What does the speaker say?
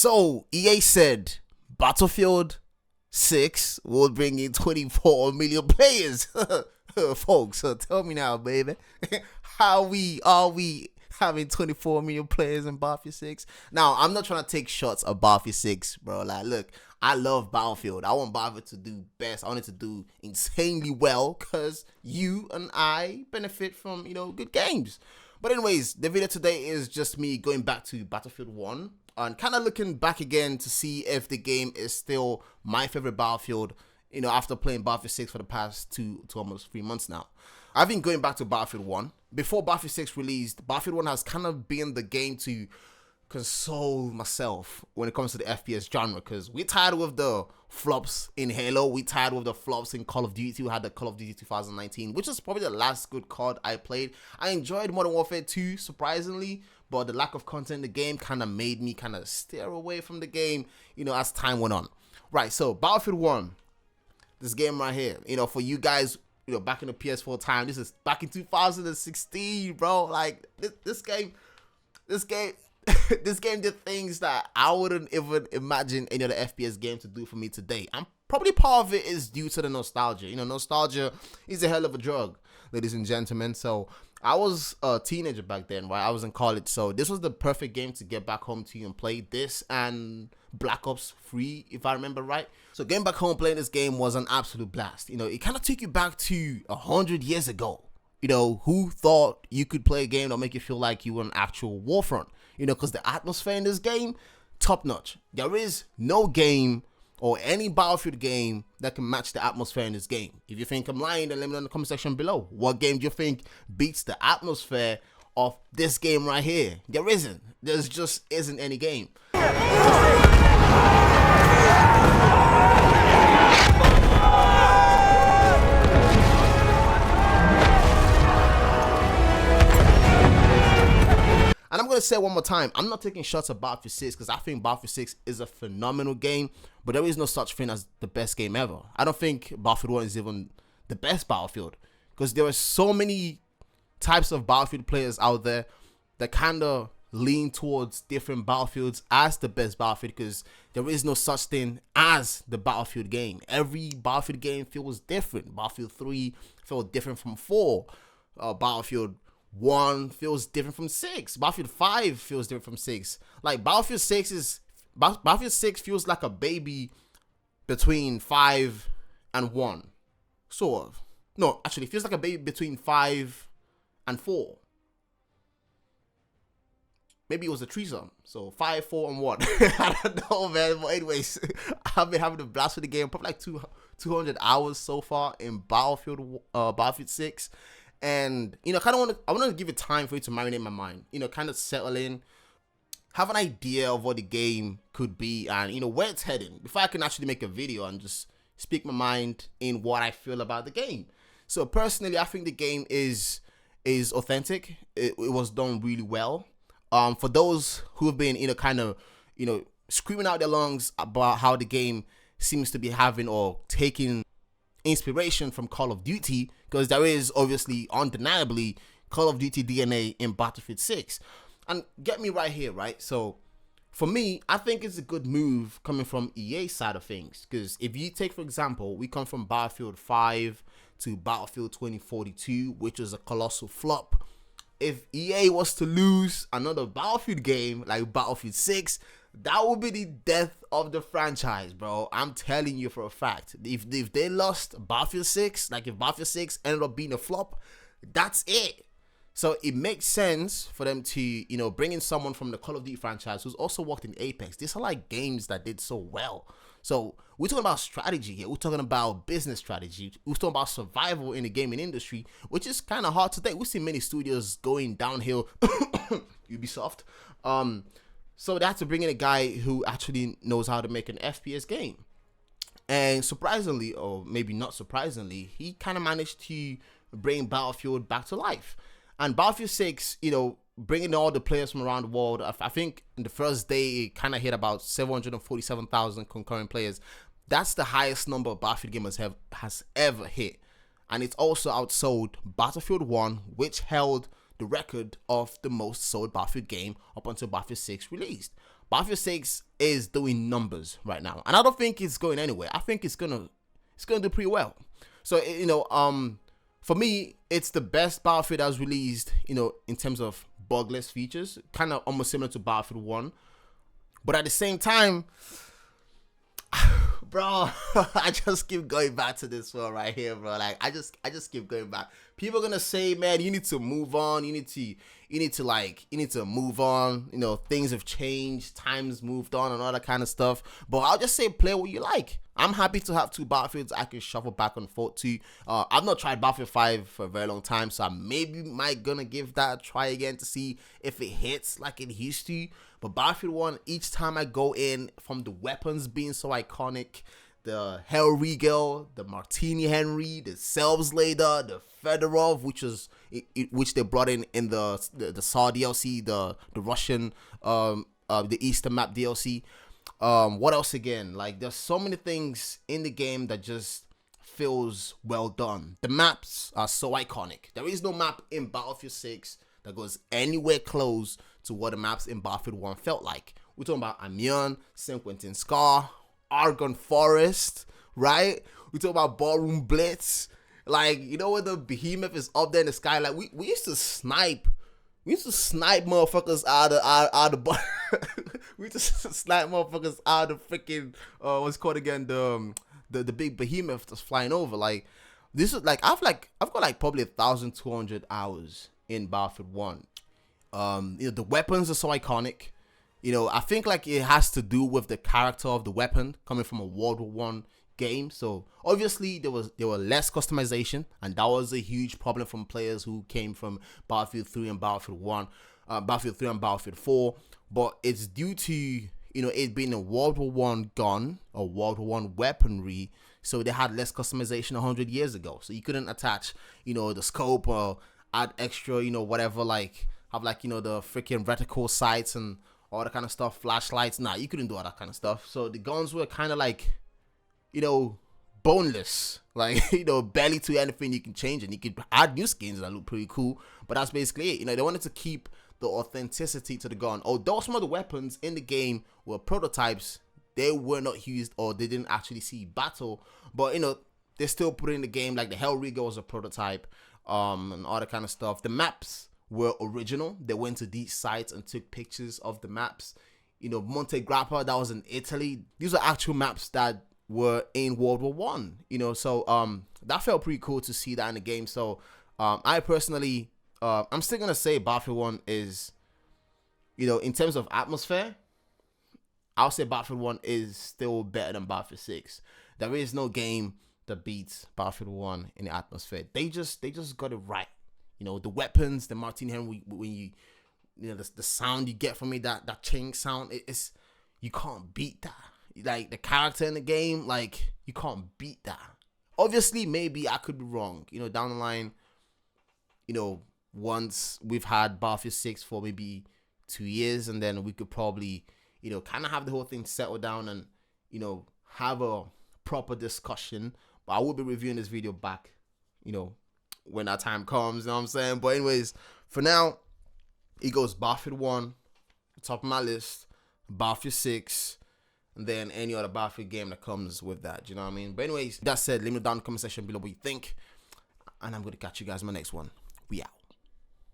So EA said Battlefield 6 will bring in 24 million players. Folks, so tell me now, baby, how are we having 24 million players in Battlefield 6? Now, I'm not trying to take shots at Battlefield 6, bro. Like, look, I love Battlefield. I want Battlefield to do best. I want it to do insanely well because you and I benefit from, good games. But anyways, the video today is just me going back to Battlefield 1 and kind of looking back again to see if the game is still my favorite Battlefield, after playing Battlefield 6 for the past two to almost 3 months now. I've been going back to Battlefield 1. Before Battlefield 6 released, Battlefield 1 has kind of been the game to console myself when it comes to the FPS genre, because we're tired with the flops in Halo, we tired with the flops in Call of Duty. We had the Call of Duty 2019, which is probably the last good COD I played. I enjoyed Modern Warfare 2, surprisingly, but the lack of content in the game kind of made me kind of steer away from the game, as time went on. Right, so Battlefield 1, this game right here, for you guys, back in the PS4 time, this is back in 2016, bro. Like, this game this game did things that I wouldn't even imagine any other FPS game to do for me today. And probably part of it is due to the nostalgia. Nostalgia is a hell of a drug, ladies and gentlemen. So I was a teenager back then, right? I was in college. So this was the perfect game to get back home to and play this and Black Ops 3, if I remember right. So getting back home playing this game was an absolute blast. It kind of took you back to 100 years ago. Who thought you could play a game that'll make you feel like you were on an actual war front? Because the atmosphere in this game, top notch. There is no game or any Battlefield game that can match the atmosphere in this game. If you think I'm lying, then let me know in the comment section below. What game do you think beats the atmosphere of this game right here? There isn't. There just isn't any game. And I'm going to say one more time, I'm not taking shots at Battlefield 6 because I think Battlefield 6 is a phenomenal game, but there is no such thing as the best game ever. I don't think Battlefield 1 is even the best Battlefield because there are so many types of Battlefield players out there that kind of lean towards different Battlefields as the best Battlefield because there is no such thing as the Battlefield game. Every Battlefield game feels different. Battlefield 3 feels different from 4. Battlefield 1 feels different from 6. Battlefield 5 feels different from 6. Like Battlefield 6 feels like a baby between 5 and 1. Sort of. No, actually, it feels like a baby between 5 and 4. Maybe it was a threesome. So 5, 4, and 1. I don't know, man. But anyways, I've been having a blast with the game. Probably like 200 hours so far in Battlefield 6. And, I want to give it time for it to marinate my mind, kind of settle in, have an idea of what the game could be and, where it's heading before I can actually make a video and just speak my mind in what I feel about the game. So personally, I think the game is authentic. It was done really well. For those who have been, kind of, screaming out their lungs about how the game seems to be having or taking inspiration from Call of Duty, because there is obviously undeniably Call of Duty DNA in Battlefield 6. And get me right here, right? So for me, I think it's a good move coming from EA's side of things, because if you take, for example, we come from Battlefield 5 to Battlefield 2042, which was a colossal flop. If EA was to lose another Battlefield game like Battlefield 6, that would be the death of the franchise, bro. I'm telling you for a fact. If they lost Battlefield 6, like if Battlefield 6 ended up being a flop, that's it. So it makes sense for them to, bring in someone from the Call of Duty franchise who's also worked in Apex. These are like games that did so well. So we're talking about strategy here. We're talking about business strategy. We're talking about survival in the gaming industry, which is kind of hard today. We see many studios going downhill. Ubisoft. So they had to bring in a guy who actually knows how to make an FPS game. And surprisingly, or maybe not surprisingly, he kind of managed to bring Battlefield back to life. And Battlefield 6, bringing all the players from around the world, I think in the first day, it kind of hit about 747,000 concurrent players. That's the highest number of Battlefield gamers has ever hit. And it's also outsold Battlefield 1, which held the record of the most sold Battlefield game up until Battlefield 6 released. Battlefield 6 is doing numbers right now, and I don't think it's going anywhere. I think it's gonna do pretty well. So for me, it's the best Battlefield that was released, in terms of bugless features, kind of almost similar to Battlefield 1. But at the same time, bro, I just keep going back to this one right here, bro. Like I just keep going back. People are gonna say, man, you need to move on. You need to move on. Things have changed, times moved on, and all that kind of stuff. But I'll just say, play what you like. I'm happy to have 2 Battlefields I can shuffle back and forth to. I've not tried Battlefield 5 for a very long time, so I might gonna give that a try again to see if it hits like it used to. But Battlefield 1, each time I go in, from the weapons being so iconic, the Hellriegel, the Martini Henry, the Selbstleder, the Fedorov, which they brought in the SAR DLC, the Russian, the Eastern Map DLC. What else again? Like, there's so many things in the game that just feels well done. The maps are so iconic. There is no map in Battlefield 6 that goes anywhere close to what the maps in Battlefield 1 felt like. We're talking about Amiens, St. Quentin Scar, Argonne Forest, right? We talk about Ballroom Blitz. Like, when the behemoth is up there in the sky, like we used to snipe. We used to snipe motherfuckers out of we used to snipe motherfuckers out of freaking what's called again, the big behemoth that's flying over. Like, this is like I've got like probably 1,200 hours in Battlefield 1. The weapons are so iconic. I think like it has to do with the character of the weapon coming from a World War One game. So obviously there were less customization, and that was a huge problem from players who came from Battlefield 3 and Battlefield 1, Battlefield 3 and Battlefield 4. But it's due to it being a World War One gun or World War One weaponry. So they had less customization 100 years ago. So you couldn't attach the scope or add extra whatever, like have like the freaking reticle sights and all that kind of stuff, flashlights. Nah, you couldn't do all that kind of stuff. So the guns were kind of like, boneless. Like, barely to anything you can change. And you could add new skins that look pretty cool. But that's basically it. They wanted to keep the authenticity to the gun. Although some of the weapons in the game were prototypes, they were not used or they didn't actually see battle. But, they still put it in the game. Like the Hellriegel was a prototype, and all that kind of stuff. The maps were original. They went to these sites and took pictures of the maps. Monte Grappa, that was in Italy. These are actual maps that were in World War One. So that felt pretty cool to see that in the game. So I personally, I'm still gonna say Battlefield 1 is, in terms of atmosphere, I'll say Battlefield 1 is still better than Battlefield 6. There is no game that beats Battlefield 1 in the atmosphere. They just got it right. The weapons, the Martin Henry, when you the sound you get from it, that chain sound, it's you can't beat that. Like the character in the game, like you can't beat that. Obviously, maybe I could be wrong. Down the line, once we've had Battlefield 6 for maybe 2 years, and then we could probably, kind of have the whole thing settled down and, have a proper discussion. But I will be reviewing this video back, when that time comes, you know what I'm saying? But anyways, for now, it goes Battlefield 1, top of my list, Battlefield 6, and then any other Battlefield game that comes with that, you know what I mean? But anyways, that said, let me know down in the comment section below what you think, and I'm going to catch you guys in my next one. We out.